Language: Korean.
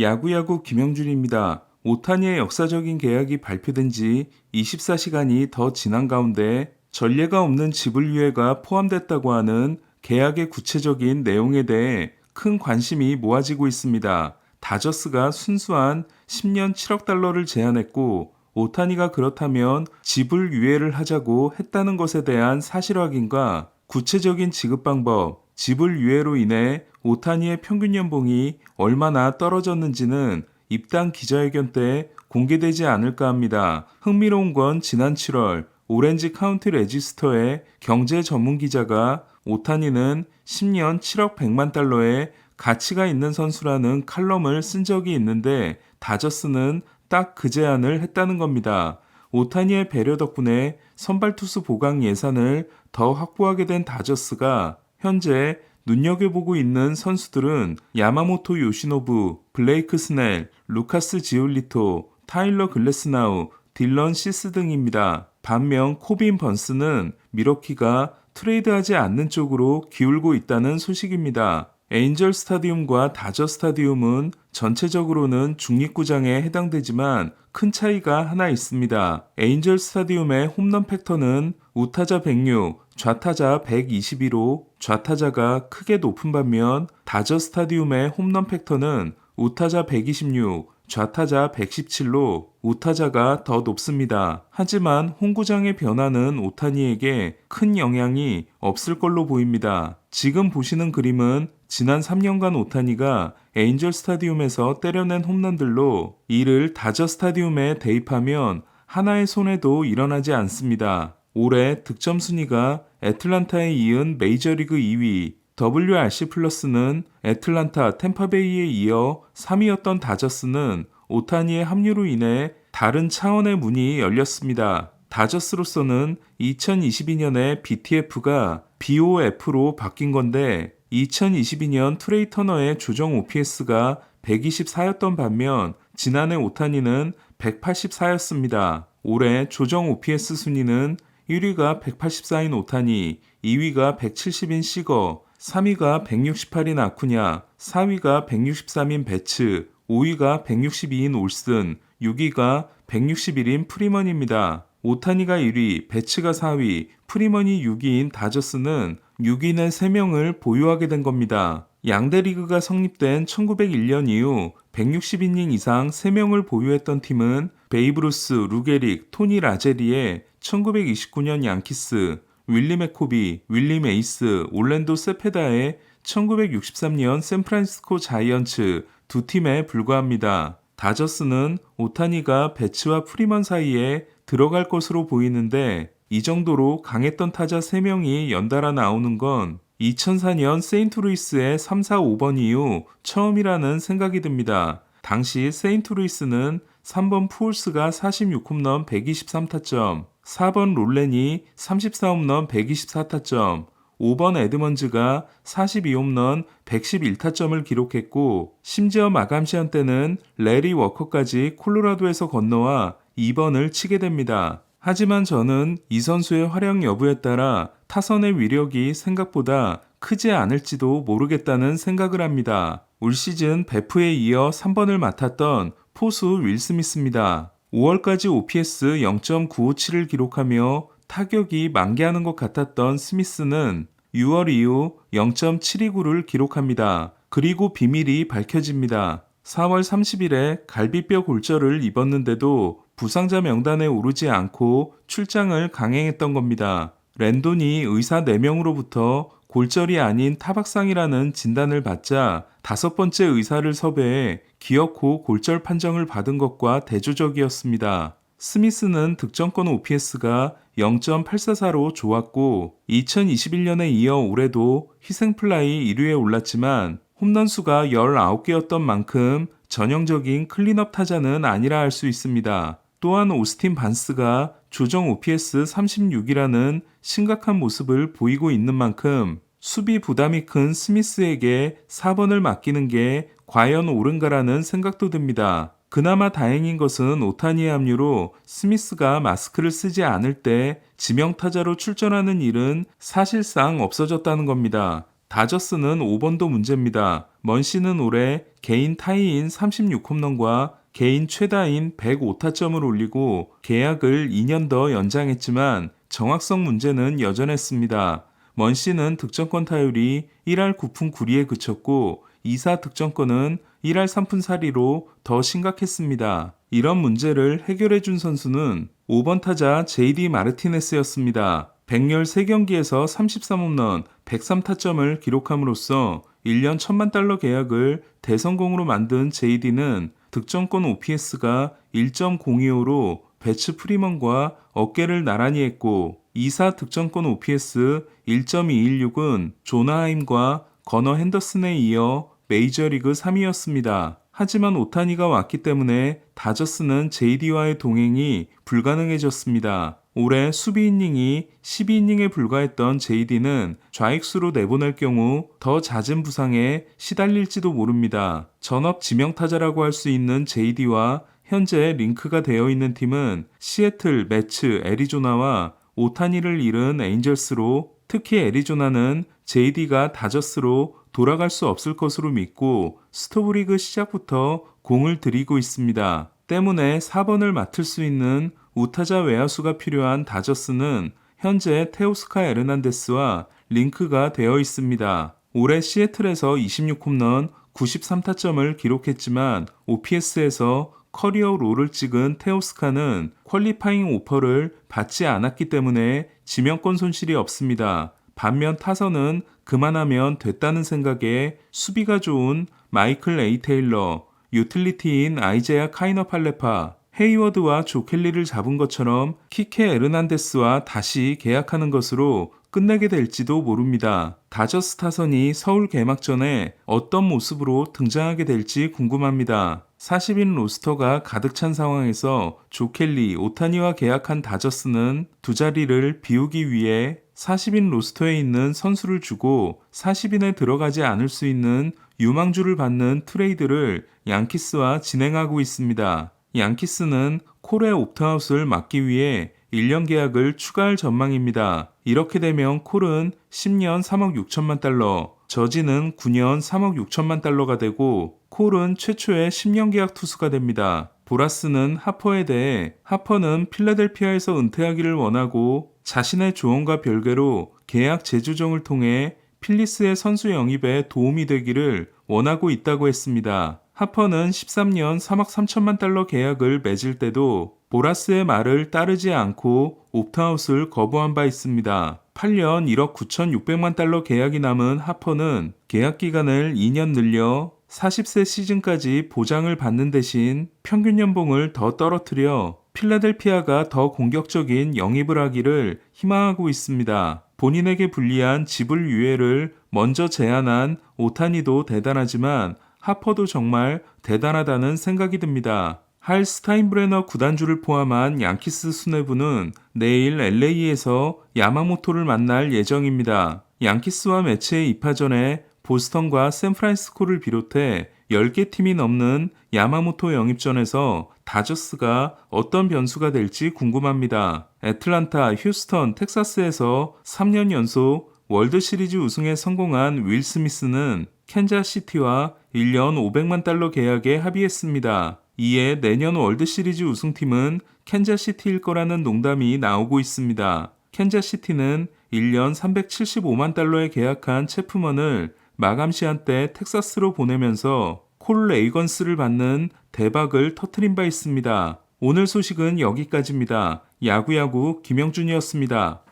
야구야구 김영준입니다. 오타니의 역사적인 계약이 발표된 지 24시간이 더 지난 가운데 전례가 없는 지불유예가 포함됐다고 하는 계약의 구체적인 내용에 대해 큰 관심이 모아지고 있습니다. 다저스가 순수한 10년 7억 달러를 제안했고 오타니가 그렇다면 지불유예를 하자고 했다는 것에 대한 사실 확인과 구체적인 지급 방법, 지불유예로 인해 오타니의 평균 연봉이 얼마나 떨어졌는지는 입당 기자회견 때 공개되지 않을까 합니다. 흥미로운 건 지난 7월 오렌지 카운티 레지스터의 경제 전문 기자가 오타니는 10년 7억 100만 달러의 가치가 있는 선수라는 칼럼을 쓴 적이 있는데 다저스는 딱 그 제안을 했다는 겁니다. 오타니의 배려 덕분에 선발 투수 보강 예산을 더 확보하게 된 다저스가 현재 눈여겨보고 있는 선수들은 야마모토 요시노부, 블레이크 스넬, 루카스 지올리토, 타일러 글래스나우, 딜런 시스 등입니다. 반면 코빈 번스는 미러키가 트레이드하지 않는 쪽으로 기울고 있다는 소식입니다. 에인절 스타디움과 다저 스타디움은 전체적으로는 중립구장에 해당되지만 큰 차이가 하나 있습니다. 에인절 스타디움의 홈런 팩터는 우타자 106, 좌타자 121로 좌타자가 크게 높은 반면 다저 스타디움의 홈런 팩터는 우타자 126, 좌타자 117로 우타자가 더 높습니다. 하지만 홈구장의 변화는 오타니에게 큰 영향이 없을 걸로 보입니다. 지금 보시는 그림은 지난 3년간 오타니가 에인절 스타디움에서 때려낸 홈런들로 이를 다저 스타디움에 대입하면 하나의 손해도 일어나지 않습니다. 올해 득점 순위가 애틀란타에 이은 메이저리그 2위, WRC 플러스는 애틀란타, 템파베이에 이어 3위였던 다저스는 오타니의 합류로 인해 다른 차원의 문이 열렸습니다. 다저스로서는 2022년에 BTF가 BOF로 바뀐 건데 2022년 트레이 터너의 조정 OPS가 124였던 반면 지난해 오타니는 184였습니다. 올해 조정 OPS 순위는 1위가 184인 오타니, 2위가 170인 시거, 3위가 168인 아쿠냐, 4위가 163인 베츠, 5위가 162인 올슨, 6위가 161인 프리먼입니다. 오타니가 1위, 베츠가 4위, 프리먼이 6위인 다저스는 6인의 3명을 보유하게 된 겁니다. 양대 리그가 성립된 1901년 이후 160이닝 이상 3명을 보유했던 팀은 베이브루스, 루게릭, 토니 라제리의 1929년 양키스, 윌리 맥코비, 윌리 메이스, 올랜도 세페다의 1963년 샌프란시스코 자이언츠 두 팀에 불과합니다. 다저스는 오타니가 베츠와 프리먼 사이에 들어갈 것으로 보이는데 이 정도로 강했던 타자 3명이 연달아 나오는 건 2004년 세인트루이스의 3, 4, 5번 이후 처음이라는 생각이 듭니다. 당시 세인트루이스는 3번 푸올스가 46홈런 123타점, 4번 롤렌이 34홈런 124타점, 5번 에드먼즈가 42홈런 111타점을 기록했고 심지어 마감 시한 때는 레리 워커까지 콜로라도에서 건너와 2번을 치게 됩니다. 하지만 저는 이 선수의 활약 여부에 따라 타선의 위력이 생각보다 크지 않을지도 모르겠다는 생각을 합니다. 올 시즌 베프에 이어 3번을 맡았던 포수 윌 스미스입니다. 5월까지 OPS 0.957을 기록하며 타격이 만개하는 것 같았던 스미스는 6월 이후 0.729를 기록합니다. 그리고 비밀이 밝혀집니다. 4월 30일에 갈비뼈 골절을 입었는데도 부상자 명단에 오르지 않고 출장을 강행했던 겁니다. 랜돈이 의사 4명으로부터 골절이 아닌 타박상이라는 진단을 받자 5번째 의사를 섭외해 기어코 골절 판정을 받은 것과 대조적이었습니다. 스미스는 득점권 OPS가 0.844로 좋았고 2021년에 이어 올해도 희생플라이 1위에 올랐지만 홈런 수가 19개였던 만큼 전형적인 클린업 타자는 아니라 할 수 있습니다. 또한 오스틴 반스가 조정 OPS 36이라는 심각한 모습을 보이고 있는 만큼 수비 부담이 큰 스미스에게 4번을 맡기는 게 과연 옳은가라는 생각도 듭니다. 그나마 다행인 것은 오타니의 합류로 스미스가 마스크를 쓰지 않을 때 지명타자로 출전하는 일은 사실상 없어졌다는 겁니다. 다저스는 5번도 문제입니다. 먼씨는 올해 개인 타이인 36홈런과 개인 최다인 105타점을 올리고 계약을 2년 더 연장했지만 정확성 문제는 여전했습니다. 먼씨는 득점권 타율이 1할 9푼 9리에 그쳤고 2사 득점권은 1할 3푼 4리로 더 심각했습니다. 이런 문제를 해결해준 선수는 5번 타자 JD 마르티네스였습니다. 113경기에서 33홈런, 103타점을 기록함으로써 1년 1천만 달러 계약을 대성공으로 만든 JD는 득점권 OPS가 1.025로 배츠 프리먼과 어깨를 나란히 했고 2사 득점권 OPS 1.216은 조나하임과 거너 핸더슨에 이어 메이저리그 3위였습니다. 하지만 오타니가 왔기 때문에 다저스는 JD와의 동행이 불가능해졌습니다. 올해 수비 이닝이 12이닝에 불과했던 JD는 좌익수로 내보낼 경우 더 잦은 부상에 시달릴지도 모릅니다. 전업 지명타자라고 할 수 있는 JD와 현재 링크가 되어 있는 팀은 시애틀, 매츠, 애리조나와 오타니를 잃은 에인절스로 특히 애리조나는 JD가 다저스로 돌아갈 수 없을 것으로 믿고 스토브리그 시작부터 공을 들이고 있습니다. 때문에 4번을 맡을 수 있는 우타자 외야수가 필요한 다저스는 현재 테오스카 에르난데스와 링크가 되어 있습니다. 올해 시애틀에서 26홈런 93타점을 기록했지만 OPS에서 커리어 롤을 찍은 테오스카는 퀄리파잉 오퍼를 받지 않았기 때문에 지명권 손실이 없습니다. 반면 타선은 그만하면 됐다는 생각에 수비가 좋은 마이클 에이 테일러, 유틸리티인 아이제아 카이너 팔레파, 헤이워드와 조켈리를 잡은 것처럼 키케 에르난데스와 다시 계약하는 것으로 끝내게 될지도 모릅니다. 다저스 타선이 서울 개막전에 어떤 모습으로 등장하게 될지 궁금합니다. 40인 로스터가 가득 찬 상황에서 조켈리, 오타니와 계약한 다저스는 두 자리를 비우기 위해 40인 로스터에 있는 선수를 주고 40인에 들어가지 않을 수 있는 유망주를 받는 트레이드를 양키스와 진행하고 있습니다. 양키스는 콜의 옵트아웃을 막기 위해 1년 계약을 추가할 전망입니다. 이렇게 되면 콜은 10년 3억 6천만 달러, 저지는 9년 3억 6천만 달러가 되고 콜은 최초의 10년 계약 투수가 됩니다. 보라스는 하퍼에 대해 하퍼는 필라델피아에서 은퇴하기를 원하고 자신의 조언과 별개로 계약 재조정을 통해 필리스의 선수 영입에 도움이 되기를 원하고 있다고 했습니다. 하퍼는 13년 3억 3천만 달러 계약을 맺을 때도 보라스의 말을 따르지 않고 옵트아웃을 거부한 바 있습니다. 8년 1억 9,600만 달러 계약이 남은 하퍼는 계약 기간을 2년 늘려 40세 시즌까지 보장을 받는 대신 평균 연봉을 더 떨어뜨려 필라델피아가 더 공격적인 영입을 하기를 희망하고 있습니다. 본인에게 불리한 지불 유예를 먼저 제안한 오타니도 대단하지만 하퍼도 정말 대단하다는 생각이 듭니다. 할 스타인브레너 구단주를 포함한 양키스 수뇌부는 내일 LA에서 야마모토를 만날 예정입니다. 양키스와 매치의 입하 전에 보스턴과 샌프란시스코를 비롯해 10개 팀이 넘는 야마모토 영입전에서 다저스가 어떤 변수가 될지 궁금합니다. 애틀란타, 휴스턴, 텍사스에서 3년 연속 월드시리즈 우승에 성공한 윌 스미스는 캔자스시티와 1년 500만 달러 계약에 합의했습니다. 이에 내년 월드시리즈 우승팀은 캔자스시티일 거라는 농담이 나오고 있습니다. 캔자스시티는 1년 375만 달러에 계약한 체프먼을 마감 시한 때 텍사스로 보내면서 콜 레이건스를 받는 대박을 터뜨린 바 있습니다. 오늘 소식은 여기까지입니다. 야구야구 김영준이었습니다.